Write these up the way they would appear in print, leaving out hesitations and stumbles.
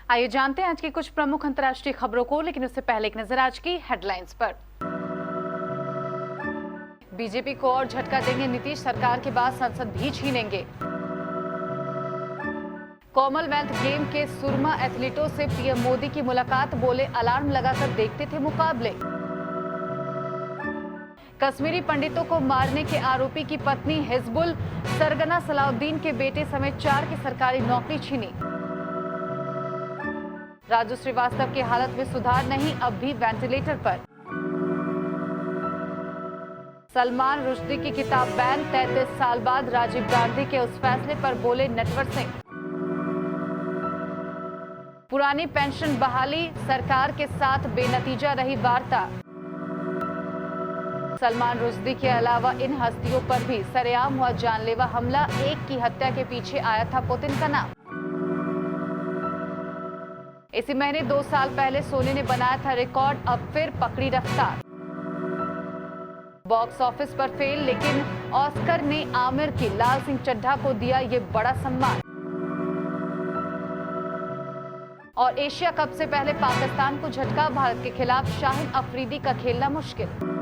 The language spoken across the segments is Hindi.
आइए जानते हैं आज की कुछ प्रमुख अंतर्राष्ट्रीय खबरों को, लेकिन उससे पहले एक नजर आज की हेडलाइंस पर। बीजेपी को और झटका देंगे नीतीश, सरकार के बाद संसद भी छीनेंगे। कॉमनवेल्थ गेम के सुरमा एथलीटों से पीएम मोदी की मुलाकात, बोले अलार्म लगाकर देखते थे मुकाबले। कश्मीरी पंडितों को मारने के आरोपी की पत्नी हिजबुल सरगना सलाउद्दीन के बेटे समेत 4 की सरकारी नौकरी छीनी। राजू श्रीवास्तव की हालत में सुधार नहीं, अब भी वेंटिलेटर पर। सलमान रुश्दी की किताब बैन, 33 साल बाद राजीव गांधी के उस फैसले पर बोले नटवर सिंह। पुरानी पेंशन बहाली, सरकार के साथ बेनतीजा रही वार्ता। सलमान रुश्दी के अलावा इन हस्तियों पर भी सरेआम हुआ जानलेवा हमला, एक की हत्या के पीछे आया था पुतिन का नाम। इसी महीने 2 साल पहले सोनी ने बनाया था रिकॉर्ड, अब फिर पकड़ी रफ्तार। बॉक्स ऑफिस पर फेल, लेकिन ऑस्कर ने आमिर की लाल सिंह चड्ढा को दिया ये बड़ा सम्मान। और एशिया कप से पहले पाकिस्तान को झटका, भारत के खिलाफ शाहिद अफरीदी का खेलना मुश्किल।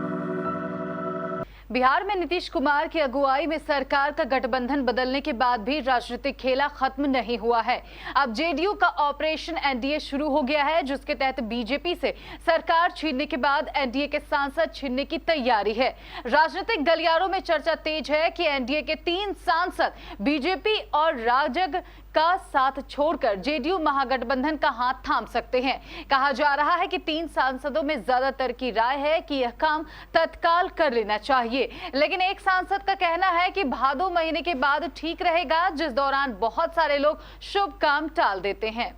बिहार में नीतीश कुमार की अगुवाई में सरकार का गठबंधन बदलने के बाद भी राजनीतिक खेला खत्म नहीं हुआ है। अब जेडीयू का ऑपरेशन एनडीए शुरू हो गया है, जिसके तहत बीजेपी से सरकार छीनने के बाद एनडीए के सांसद छीनने की तैयारी है। राजनीतिक गलियारों में चर्चा तेज है कि एनडीए के 3 सांसद बीजेपी और राजग का साथ छोड़कर जेडीयू महागठबंधन का हाथ थाम सकते हैं। कहा जा रहा है कि 3 सांसदों में ज्यादातर की राय है कि यह काम तत्काल कर लेना चाहिए, लेकिन एक सांसद का कहना है कि भादो महीने के बाद ठीक रहेगा, जिस दौरान बहुत सारे लोग शुभ काम टाल देते हैं।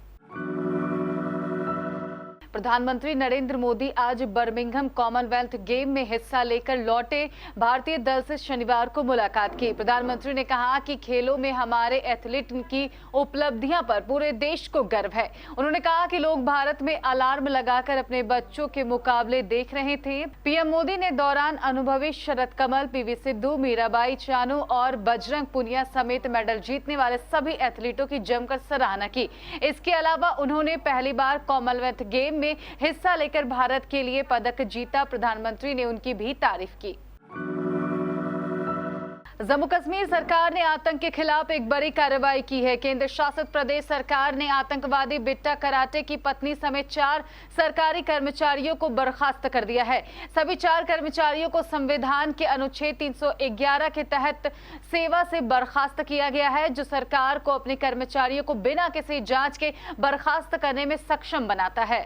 प्रधानमंत्री नरेंद्र मोदी आज बर्मिंघम कॉमनवेल्थ गेम में हिस्सा लेकर लौटे भारतीय दल से शनिवार को मुलाकात की। प्रधानमंत्री ने कहा कि खेलों में हमारे एथलीट की उपलब्धियां पर पूरे देश को गर्व है। उन्होंने कहा कि लोग भारत में अलार्म लगाकर अपने बच्चों के मुकाबले देख रहे थे। पीएम मोदी ने दौरान अनुभवी शरद कमल, पीवी सिद्धू, मीराबाई चानू और बजरंग पुनिया समेत मेडल जीतने वाले सभी एथलीटों की जमकर सराहना की। इसके अलावा उन्होंने पहली बार कॉमनवेल्थ गेम में हिस्सा लेकर भारत के लिए पदक जीता। प्रधानमंत्री ने उनकी भी तारीफ की। जम्मू कश्मीर सरकार ने आतंक के खिलाफ एक बड़ी कार्रवाई की है। केंद्र शासित प्रदेश सरकार ने आतंकवादी बिट्टा कराटे की पत्नी समेत 4 सरकारी कर्मचारियों को बर्खास्त कर दिया है। सभी 4 कर्मचारियों को संविधान के अनुच्छेद 311 के तहत सेवा से बर्खास्त किया गया है, जो सरकार को अपने कर्मचारियों को बिना किसी जांच के बर्खास्त करने में सक्षम बनाता है।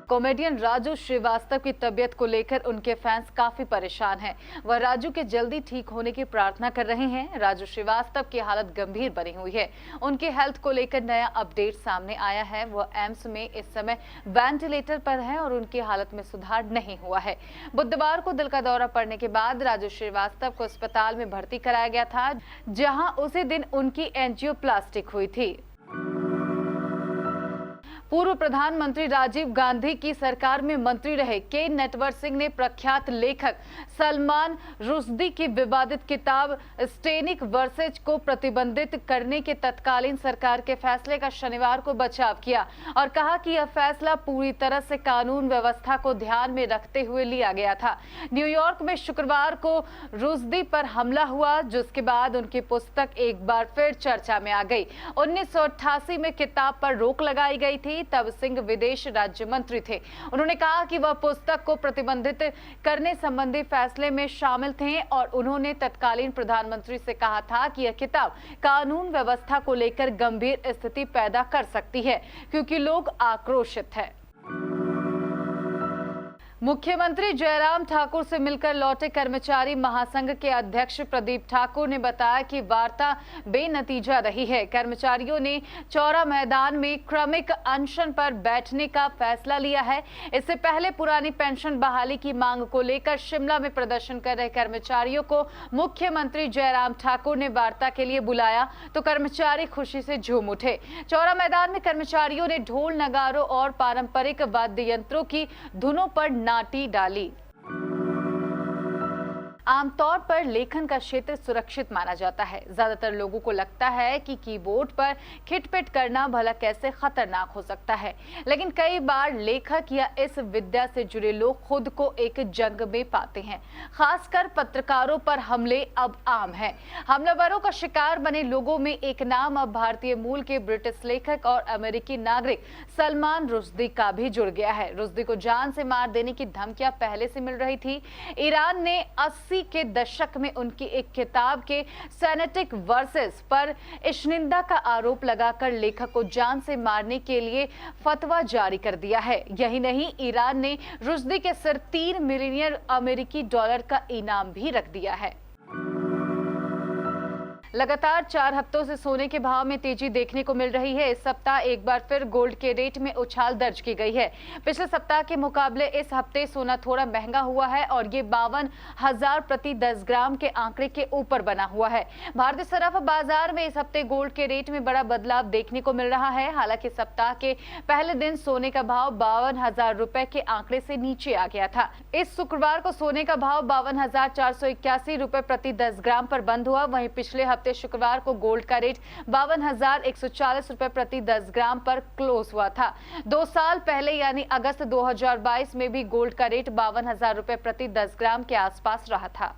कॉमेडियन राजू श्रीवास्तव की तबीयत को लेकर उनके फैंस काफी परेशान हैं। वह राजू के जल्दी ठीक होने की प्रार्थना कर रहे हैं। राजू श्रीवास्तव की हालत गंभीर बनी हुई है। उनकी हेल्थ को लेकर नया अपडेट सामने आया है। वह एम्स में इस समय वेंटिलेटर पर है और उनकी हालत में सुधार नहीं हुआ है। बुधवार को दिल का दौरा पड़ने के बाद राजू श्रीवास्तव को अस्पताल में भर्ती कराया गया था, जहां उसी दिन उनकी एंजियोप्लास्टिक हुई थी। पूर्व प्रधानमंत्री राजीव गांधी की सरकार में मंत्री रहे के नटवर सिंह ने प्रख्यात लेखक सलमान रुश्दी की विवादित किताब स्टेनिक वर्सेज को प्रतिबंधित करने के तत्कालीन सरकार के फैसले का शनिवार को बचाव किया और कहा कि यह फैसला पूरी तरह से कानून व्यवस्था को ध्यान में रखते हुए लिया गया था। न्यूयॉर्क में शुक्रवार को रुश्दी पर हमला हुआ, जिसके बाद उनकी पुस्तक एक बार फिर चर्चा में आ गई। 1988 में किताब पर रोक लगाई गई थी, तब सिंह विदेश राज्य मंत्री थे। उन्होंने कहा कि वह पुस्तक को प्रतिबंधित करने संबंधी फैसले में शामिल थे और उन्होंने तत्कालीन प्रधानमंत्री से कहा था कि यह किताब कानून व्यवस्था को लेकर गंभीर स्थिति पैदा कर सकती है, क्योंकि लोग आक्रोशित हैं। मुख्यमंत्री जयराम ठाकुर से मिलकर लौटे कर्मचारी महासंघ के अध्यक्ष प्रदीप ठाकुर ने बताया कि वार्ता बेनतीजा रही है। कर्मचारियों ने चौरा मैदान में क्रमिक अनशन पर बैठने का फैसला लिया है। इससे पहले पुरानी पेंशन बहाली की मांग को लेकर शिमला में प्रदर्शन कर रहे कर्मचारियों को मुख्यमंत्री जयराम ठाकुर ने वार्ता के लिए बुलाया तो कर्मचारी खुशी से झूम उठे। चौरा मैदान में कर्मचारियों ने ढोल, नगारों और पारंपरिक वाद्य यंत्रों की धुनों पर नाटी डाली। आमतौर पर लेखन का क्षेत्र सुरक्षित माना जाता है। ज्यादातर लोगों को लगता है कि कीबोर्ड पर खिटपिट करना भला कैसे खतरनाक हो सकता है, लेकिन कई बार लेखक या इस विद्या से जुड़े लोग खुद को एक जंग में पाते हैं। खासकर पत्रकारों पर हमले अब आम है। हमलावरों का शिकार बने लोगों में एक नाम अब भारतीय मूल के ब्रिटिश लेखक और अमेरिकी नागरिक सलमान रुश्दी का भी जुड़ गया है। रुश्दी को जान से मार देने की धमकियां पहले से मिल रही थी। ईरान ने 80 के दशक में उनकी एक किताब के सेनेटिक वर्सेस पर इश्निंदा का आरोप लगाकर लेखक को जान से मारने के लिए फतवा जारी कर दिया है। यही नहीं, ईरान ने रुश्दी के सिर 3 मिलियन अमेरिकी डॉलर का इनाम भी रख दिया है। लगातार 4 हफ्तों से सोने के भाव में तेजी देखने को मिल रही है। इस सप्ताह एक बार फिर गोल्ड के रेट में उछाल दर्ज की गई है। पिछले सप्ताह के मुकाबले इस हफ्ते सोना थोड़ा महंगा हुआ है और ये 52,000 प्रति 10 ग्राम के आंकड़े के ऊपर बना हुआ है। भारतीय सराफा बाजार में इस हफ्ते गोल्ड के रेट में बड़ा बदलाव देखने को मिल रहा है। हालांकि सप्ताह के पहले दिन सोने का भाव 52,000 रुपए के आंकड़े से नीचे आ गया था। इस शुक्रवार को सोने का भाव 52,481 रुपए प्रति 10 ग्राम पर बंद हुआ। वहीं पिछले शुक्रवार को गोल्ड का रेट 52,140 रुपए प्रति 10 ग्राम पर क्लोज हुआ था। 2 साल पहले यानी अगस्त 2022 में भी गोल्ड का रेट 52,000 रुपए प्रति 10 ग्राम के आसपास रहा था।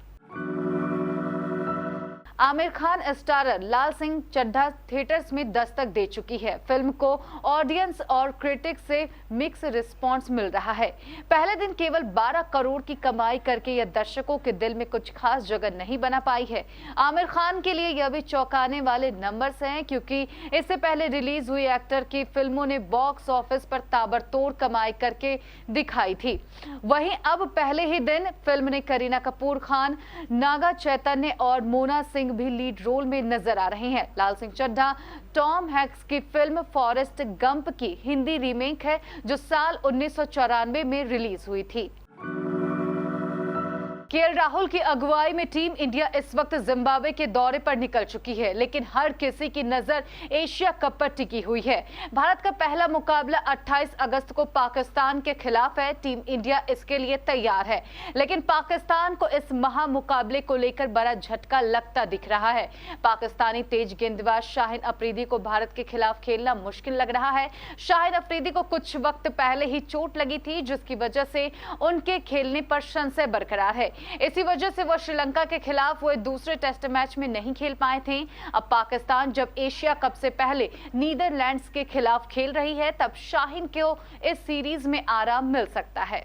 आमिर खान स्टारर लाल सिंह चड्ढा थिएटर्स में दस्तक दे चुकी है। फिल्म को ऑडियंस और क्रिटिक्स से मिक्स रिस्पांस मिल रहा है। पहले दिन केवल 12 करोड़ की कमाई करके यह दर्शकों के दिल में कुछ खास जगह नहीं बना पाई है। आमिर खान के लिए यह भी चौंकाने वाले नंबर्स हैं, क्योंकि इससे पहले रिलीज हुई एक्टर की फिल्मों ने बॉक्स ऑफिस पर ताबड़तोड़ कमाई करके दिखाई थी। वहीं अब पहले ही दिन फिल्म ने करीना कपूर खान, नागा चैतन्य और मोना सिंह भी लीड रोल में नजर आ रहे हैं। लाल सिंह चड्ढा टॉम हैंक्स की फिल्म फॉरेस्ट गंप की हिंदी रीमेक है, जो साल 1994 में रिलीज हुई थी। केएल राहुल की अगुवाई में टीम इंडिया इस वक्त जिम्बाब्वे के दौरे पर निकल चुकी है, लेकिन हर किसी की नजर एशिया कप पर टिकी हुई है। भारत का पहला मुकाबला 28 अगस्त को पाकिस्तान के खिलाफ है। टीम इंडिया इसके लिए तैयार है, लेकिन पाकिस्तान को इस महामुकाबले को लेकर बड़ा झटका लगता दिख रहा है। पाकिस्तानी तेज गेंदबाज शाहिन अफरीदी को भारत के खिलाफ खेलना मुश्किल लग रहा है। शाहिन अफरीदी को कुछ वक्त पहले ही चोट लगी थी, जिसकी वजह से उनके खेलने पर संशय बरकरार है। इसी वजह से वह श्रीलंका के खिलाफ हुए दूसरे टेस्ट मैच में नहीं खेल पाए थे। अब पाकिस्तान जब एशिया कप से पहले नीदरलैंड्स के खिलाफ खेल रही है, तब शाहिन को इस सीरीज में आराम मिल सकता है।